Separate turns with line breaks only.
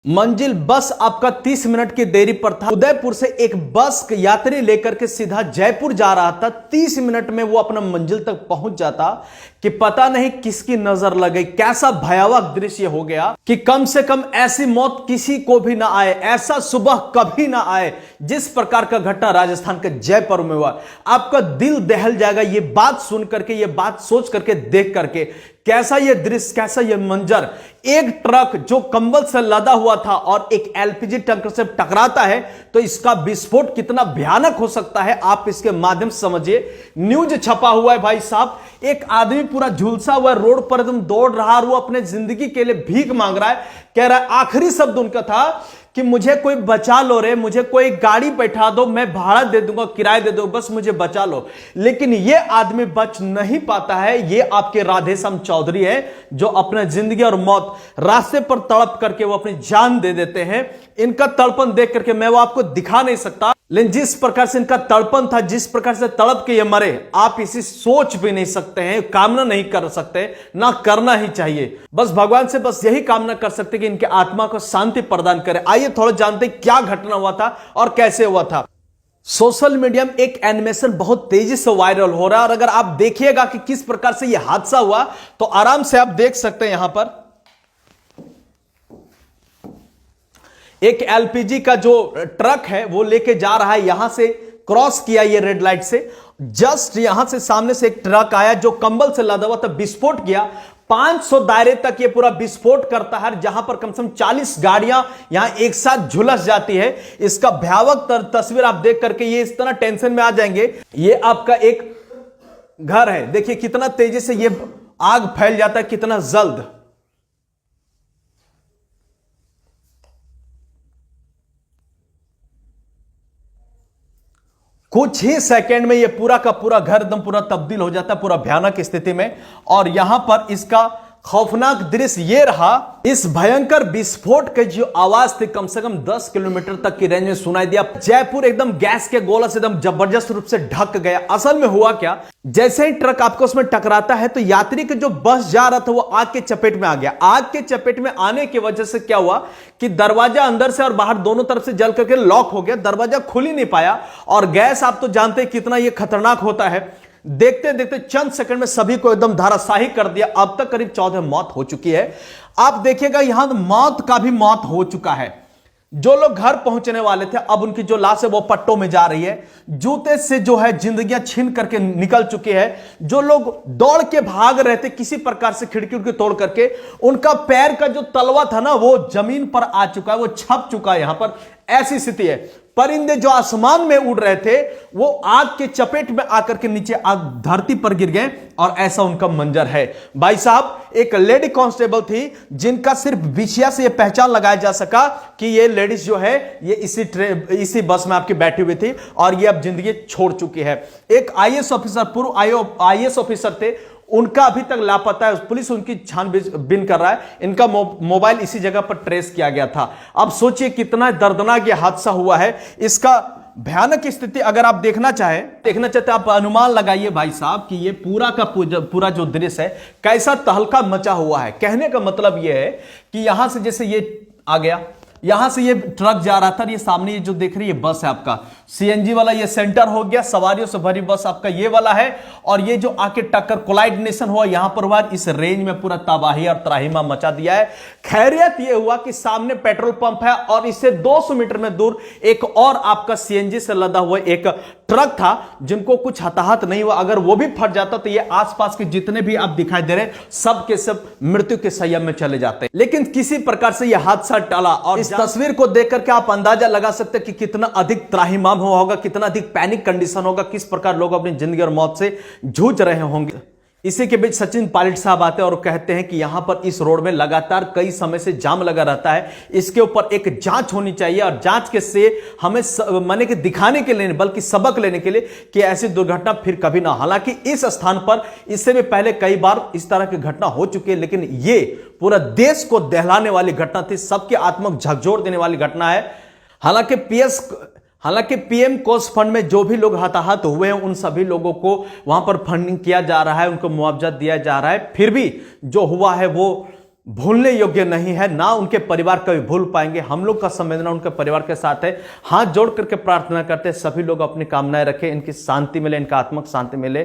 मंजिल बस आपका 30 मिनट की देरी पर था। उदयपुर से एक बस यात्री लेकर के सीधा जयपुर जा रहा था। 30 मिनट में वो अपना मंजिल तक पहुंच जाता कि पता नहीं किसकी नजर लग गई। कैसा भयावह दृश्य हो गया कि कम से कम ऐसी मौत किसी को भी ना आए, ऐसा सुबह कभी ना आए जिस प्रकार का घटना राजस्थान के जयपुर में हुआ। आपका दिल दहल जाएगा ये बात सुन करके, ये बात सोच करके, देख करके। कैसा ये दृश्य, कैसा ये मंजर। एक ट्रक जो कंबल से लदा हुआ था और एक एलपीजी टैंकर से टकराता है तो इसका विस्फोट कितना भयानक हो सकता है आप इसके माध्यम से समझिए। न्यूज छपा हुआ है भाई साहब, एक आदमी पूरा झुलसा हुआ रोड पर एकदम दौड़ रहा और वो अपने जिंदगी के लिए भीख मांग रहा है। कह रहा है, आखिरी शब्द उनका था कि मुझे कोई बचा लो रे, मुझे कोई गाड़ी बैठा दो, मैं भाड़ा दे दूंगा, किराया दे दो, बस मुझे बचा लो। लेकिन ये आदमी बच नहीं पाता है। ये आपके राधेश्याम चौधरी है जो अपने जिंदगी और मौत रास्ते पर तड़प करके वो अपनी जान दे देते हैं। इनका तड़पन देख करके मैं वो आपको दिखा नहीं सकता, लेकिन जिस प्रकार से इनका तड़पन था, जिस प्रकार से तड़प के ये मरे, आप इसी सोच भी नहीं सकते हैं, कामना नहीं कर सकते, ना करना ही चाहिए। बस भगवान से बस यही कामना कर सकते कि इनके आत्मा को शांति प्रदान करे। आइए थोड़ा जानते हैं क्या घटना हुआ था और कैसे हुआ था। सोशल मीडिया में एक एनिमेशन बहुत तेजी से वायरल हो रहा है और अगर आप देखिएगा कि किस प्रकार से यह हादसा हुआ तो आराम से आप देख सकते हैं। यहां पर एक एलपीजी का जो ट्रक है वो लेके जा रहा है, यहां से क्रॉस किया ये रेड लाइट से, जस्ट यहां से सामने से एक ट्रक आया जो कंबल से लदा हुआ था, विस्फोट किया। 500 दायरे तक ये पूरा विस्फोट करता है, जहां पर कम से कम 40 गाड़ियां यहां एक साथ झुलस जाती है। इसका भयावह तस्वीर आप देख करके ये इस तरह टेंशन में आ जाएंगे। ये आपका एक घर है, देखिए कितना तेजी से ये आग फैल जाता है, कितना जल्द। कुछ ही सेकंड में ये पूरा का पूरा घर एकदम पूरा तब्दील हो जाता है, पूरा भयानक स्थिति में। और यहां पर इसका खौफनाक दृश्य ये रहा, इस भयंकर विस्फोट की जो आवाज थी कम से कम 10 किलोमीटर तक की रेंज में सुनाई दिया। जयपुर एकदम गैस के गोला से एकदम जबरदस्त रूप से ढक गया। असल में हुआ क्या, जैसे ही ट्रक आपको उसमें टकराता है तो यात्री के जो बस जा रहा था वो आग के चपेट में आ गया। आग के चपेट में आने की वजह से क्या हुआ कि दरवाजा अंदर से और बाहर दोनों तरफ से जल करके लॉक हो गया, दरवाजा खुल ही नहीं पाया। और गैस आप तो जानते हैं कितना यह खतरनाक होता है। देखते देखते चंद सेकंड में सभी को एकदम धाराशाही कर दिया। अब तक करीब 14 मौत हो चुकी है। आप देखिएगा यहां मौत का भी मौत हो चुका है। जो लोग घर पहुंचने वाले थे अब उनकी जो लाश है वो पट्टों में जा रही है। जूते से जो है जिंदगियां छीन करके निकल चुकी है। जो लोग दौड़ के भाग रहे थे किसी प्रकार से खिड़की उड़की तोड़ करके, उनका पैर का जो तलवा था ना वो जमीन पर आ चुका है, वो छप चुका है। यहां पर ऐसी स्थिति है। परिंदे जो आसमान में उड़ रहे थे वो आग के चपेट में आकर के नीचे आग धरती पर गिर गए और ऐसा उनका मंजर है। भाई साहब, एक लेडी कांस्टेबल थी जिनका सिर्फ बिछिया से यह पहचान लगाया जा सका कि ये लेडीज जो है ये इसी बस में आपकी बैठी हुई थी और ये अब जिंदगी छोड़ चुकी है। एक आईएएस ऑफिसर, पूर्व आईएएस ऑफिसर थे, उनका अभी तक लापता है। पुलिस उनकी छानबीन कर रहा है। इनका मोबाइल इसी जगह पर ट्रेस किया गया था। अब सोचिए कितना दर्दनाक ये हादसा हुआ है। इसका भयानक स्थिति अगर आप देखना चाहते आप अनुमान लगाइए भाई साहब कि ये पूरा का पूरा जो दृश्य है कैसा तहलका मचा हुआ है। कहने का मतलब ये है कि यहां से जैसे ये आ गया, यहां से ये ट्रक जा रहा था, ये सामने ये जो देख रही है बस है आपका सीएनजी वाला, ये सेंटर हो गया, सवारियों से भरी बस आपका ये वाला है। और ये जो आके टक्कर कोलाइडेशन हुआ यहां पर हुआ, इस रेंज में पूरा तबाही और त्राहिमा मचा दिया है। खैरियत ये हुआ कि सामने पेट्रोल पंप है और इससे 200 मीटर में दूर एक और आपका सीएनजी से लदा हुआ एक ट्रक था जिनको कुछ हताहत नहीं हुआ। अगर वो भी फट जाता तो ये आसपास के जितने भी आप दिखाई दे रहे सब के सब मृत्यु के संयम में चले जाते। लेकिन किसी प्रकार से यह हादसा टला और इस तस्वीर को देख करके आप अंदाजा लगा सकते हैं कि कितना अधिक त्राहिमाम होगा, कितना अधिक पैनिक कंडीशन होगा, किस प्रकार लोग अपनी जिंदगी और मौत से जूझ रहे होंगे। इसी के बीच सचिन पायलट साहब आते हैं और कहते हैं कि यहां पर इस रोड में लगातार कई समय से जाम लगा रहता है, इसके ऊपर एक जांच होनी चाहिए और जांच के से हमें माने कि दिखाने के लिए बल्कि सबक लेने के लिए कि ऐसी दुर्घटना फिर कभी ना। हालांकि इस स्थान पर इससे भी पहले कई बार इस तरह की घटना हो चुकी है, लेकिन ये पूरा देश को दहलाने वाली घटना थी, सबके आत्मा को झकझोर देने वाली घटना है। हालांकि पीएम कोष फंड में जो भी लोग हताहत हुए हैं उन सभी लोगों को वहां पर फंडिंग किया जा रहा है, उनको मुआवजा दिया जा रहा है। फिर भी जो हुआ है वो भूलने योग्य नहीं है, ना उनके परिवार कभी भूल पाएंगे। हम लोग का संवेदना उनके परिवार के साथ है। हाथ जोड़ करके प्रार्थना करते हैं सभी लोग अपनी कामनाएं रखें, इनकी शांति मिले, इनका आत्मिक शांति मिले।